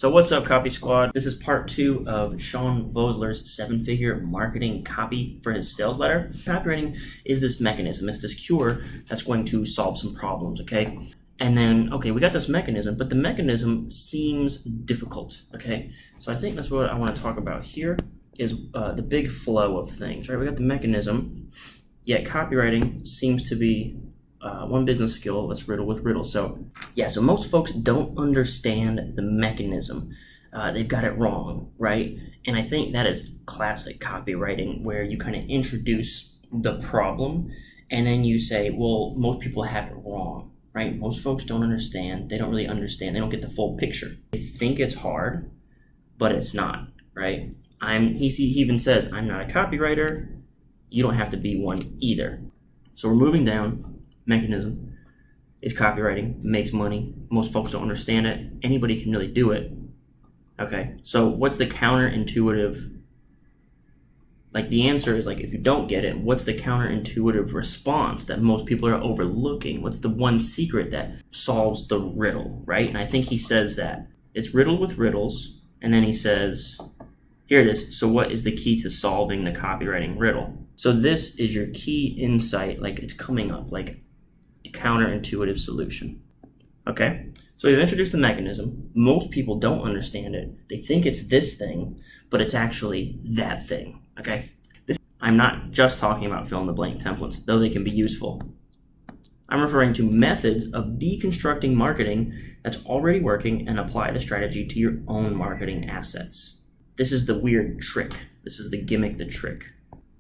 So what's up, Copy Squad? This is part 2 of Sean Vosler's 7-figure marketing copy for his sales letter. Copywriting is this mechanism, it's this cure that's going to solve some problems, okay? And then, okay, we got this mechanism, but the mechanism seems difficult, okay? So I think that's what I want to talk about here is the big flow of things, right? We got the mechanism, yet copywriting seems to be one business skill that's riddled with riddles. So yeah, so most folks don't understand the mechanism. They've got it wrong, right? And I think that is classic copywriting, where you kind of introduce the problem and then you say, well, most people have it wrong, right? Most folks don't understand. They don't really understand. They don't get the full picture. They think it's hard, but it's not, right? He even says, I'm not a copywriter. You don't have to be one either. So we're moving down. Mechanism is copywriting, makes money. Most folks don't understand it. Anybody can really do it. Okay, so what's the counterintuitive? Like, the answer is, like, if you don't get it, what's the counterintuitive response that most people are overlooking? What's the one secret that solves the riddle, right? And I think he says that it's riddled with riddles, and then he says, here it is. So what is the key to solving the copywriting riddle? So this is your key insight, like it's coming up, like a counterintuitive solution. Okay, so we've introduced the mechanism. Most people don't understand it. They think it's this thing, but it's actually that thing. Okay, I'm not just talking about fill in the blank templates, though they can be useful. I'm referring to methods of deconstructing marketing that's already working and apply the strategy to your own marketing assets. This is the weird trick. This is the gimmick, the trick.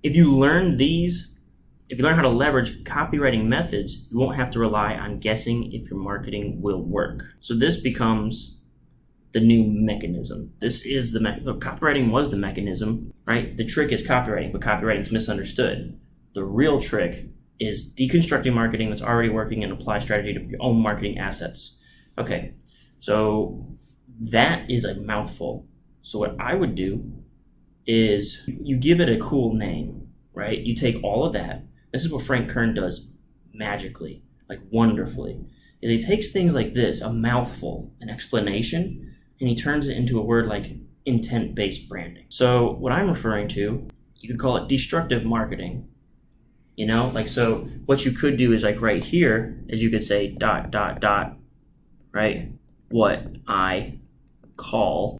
If you learn how to leverage copywriting methods, you won't have to rely on guessing if your marketing will work. So this becomes the new mechanism. This is the copywriting was the mechanism, right? The trick is copywriting, but copywriting is misunderstood. The real trick is deconstructing marketing that's already working and apply strategy to your own marketing assets. Okay, so that is a mouthful. So what I would do is you give it a cool name, right? You take all of that. This is what Frank Kern does magically, like wonderfully. Is he takes things like this, a mouthful, an explanation, and he turns it into a word like intent-based branding. So what I'm referring to, you could call it destructive marketing. You know, like, so what you could do is, like, right here is you could say ... right? What I call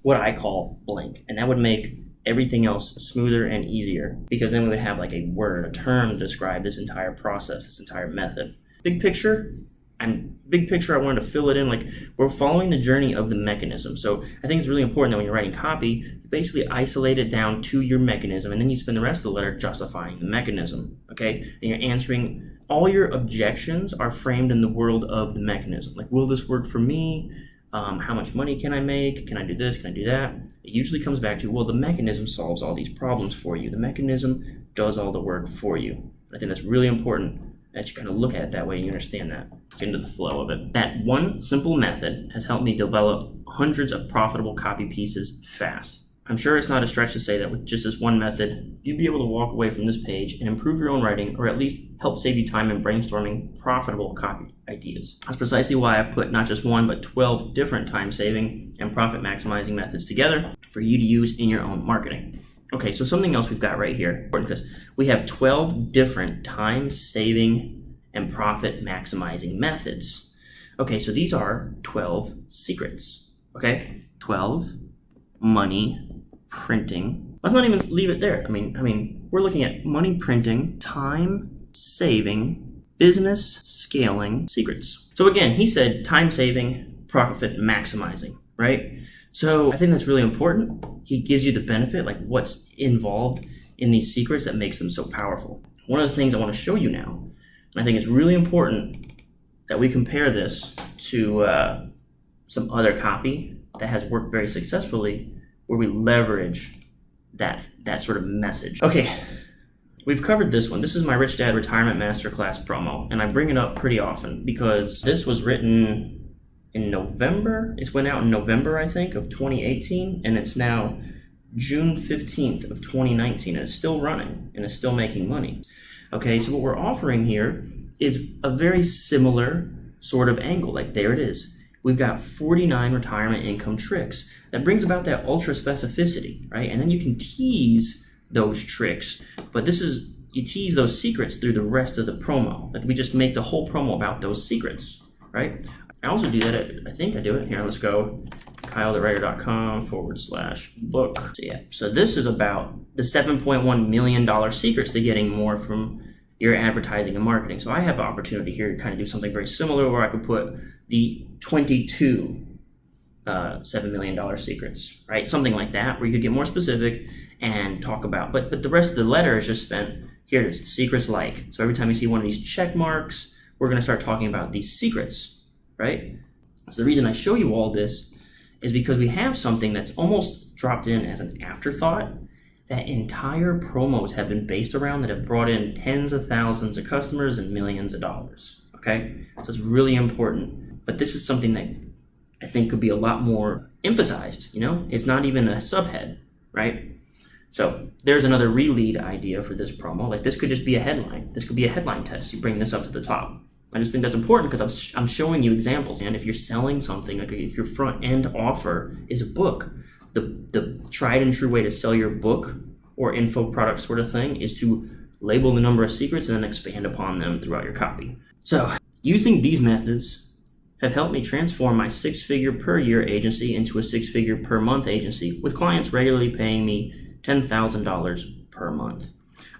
blank, and that would make everything else smoother and easier, because then we would have like a word, a term to describe this entire process, this entire method. Big picture, I wanted to fill it in, like, we're following the journey of the mechanism. So I think it's really important that when you're writing copy, you basically isolate it down to your mechanism, and then you spend the rest of the letter justifying the mechanism, okay? And you're answering, all your objections are framed in the world of the mechanism. Like, will this work for me? How much money can I make? Can I do this? Can I do that? It usually comes back to, well, the mechanism solves all these problems for you. The mechanism does all the work for you. I think that's really important that you kind of look at it that way and you understand that. Into the flow of it. That one simple method has helped me develop hundreds of profitable copy pieces fast. I'm sure it's not a stretch to say that with just this one method, you'd be able to walk away from this page and improve your own writing, or at least help save you time in brainstorming profitable copy ideas. That's precisely why I put not just one, but 12 different time-saving and profit-maximizing methods together for you to use in your own marketing. Okay, so something else we've got right here, because we have 12 different time-saving and profit-maximizing methods. Okay, so these are 12 secrets, okay? 12 money printing. Let's not even leave it there. I mean, we're looking at money printing, time saving, business scaling secrets. So again, he said time saving, profit maximizing, right? So I think that's really important. He gives you the benefit, like what's involved in these secrets that makes them so powerful. One of the things I want to show you now, and I think it's really important that we compare this to some other copy that has worked very successfully, where we leverage that sort of message. Okay, we've covered this one. This is my Rich Dad Retirement Masterclass promo, and I bring it up pretty often because this was written in November. It went out in November, I think, of 2018, and it's now June 15th of 2019, and it's still running, and it's still making money. Okay, so what we're offering here is a very similar sort of angle. Like, there it is. We've got 49 retirement income tricks. That brings about that ultra specificity, right? And then you can tease those tricks. But you tease those secrets through the rest of the promo. That we just make the whole promo about those secrets, right? I also do that I think I do it. Here, let's go. KyleTheWriter.com/book. So this is about the $7.1 million secrets to getting more from your advertising and marketing. So I have an opportunity here to kind of do something very similar where I could put the 22 $7 million secrets, right? Something like that, where you could get more specific and talk about, but the rest of the letter is just spent, here it is, secrets like. So every time you see one of these check marks, we're gonna start talking about these secrets, right? So the reason I show you all this is because we have something that's almost dropped in as an afterthought that entire promos have been based around, that have brought in tens of thousands of customers and millions of dollars, okay? So it's really important, but this is something that I think could be a lot more emphasized, It's not even a subhead, right? So there's another re-lead idea for this promo. Like this could just be a headline. This could be a headline test. You bring this up to the top. I just think that's important because I'm showing you examples. And if you're selling something, like if your front end offer is a book, the tried and true way to sell your book or info product sort of thing is to label the number of secrets and then expand upon them throughout your copy. So using these methods have helped me transform my 6-figure per year agency into a 6-figure per month agency, with clients regularly paying me $10,000 per month.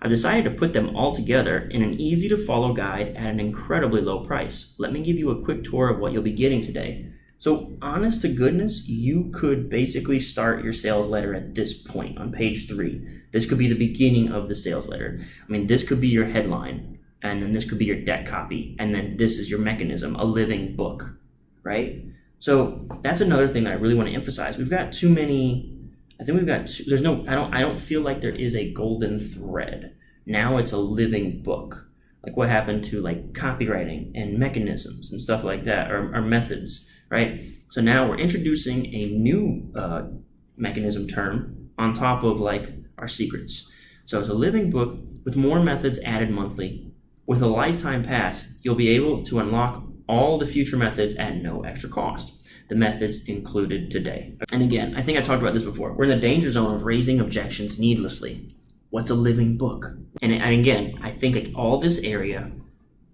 I've decided to put them all together in an easy to follow guide at an incredibly low price. Let me give you a quick tour of what you'll be getting today. So honest to goodness, you could basically start your sales letter at this point on page 3. This could be the beginning of the sales letter. I mean, this could be your headline, and then this could be your deck copy, and then this is your mechanism, a living book, right? So that's another thing that I really want to emphasize. We've got too many. I think I don't feel like there is a golden thread. Now it's a living book. Like what happened to like copywriting and mechanisms and stuff like that, or methods, right? So now we're introducing a new mechanism term on top of like our secrets. So it's a living book with more methods added monthly. With a lifetime pass, you'll be able to unlock all the future methods at no extra cost. The methods included today. And again, I think I talked about this before. We're in the danger zone of raising objections needlessly. What's a living book? And again, I think like all this area,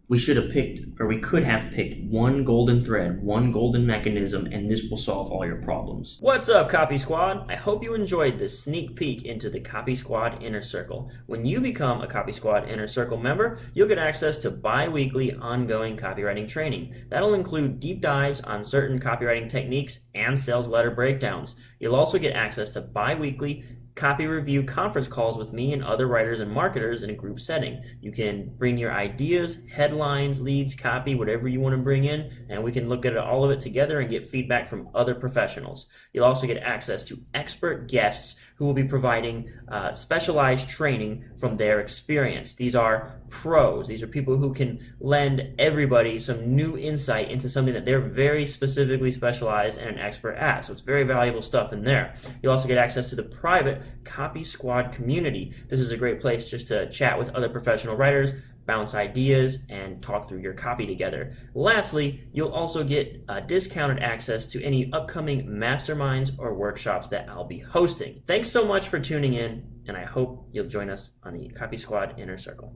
we should have picked, or we could have picked one golden thread, one golden mechanism, and this will solve all your problems. What's up, Copy Squad? I hope you enjoyed this sneak peek into the Copy Squad Inner Circle. When you become a Copy Squad Inner Circle member, you'll get access to bi-weekly ongoing copywriting training. That'll include deep dives on certain copywriting techniques and sales letter breakdowns. You'll also get access to bi-weekly copy review conference calls with me and other writers and marketers in a group setting. You can bring your ideas, headlines, leads, copy, whatever you want to bring in, and we can look at all of it together and get feedback from other professionals. You'll also get access to expert guests who will be providing specialized training from their experience. These are pros. These are people who can lend everybody some new insight into something that they're very specifically specialized and an expert at. So it's very valuable stuff in there. You'll also get access to the private Copy Squad community. This is a great place just to chat with other professional writers, bounce ideas, and talk through your copy together. Lastly, you'll also get discounted access to any upcoming masterminds or workshops that I'll be hosting. Thanks so much for tuning in, and I hope you'll join us on the Copy Squad Inner Circle.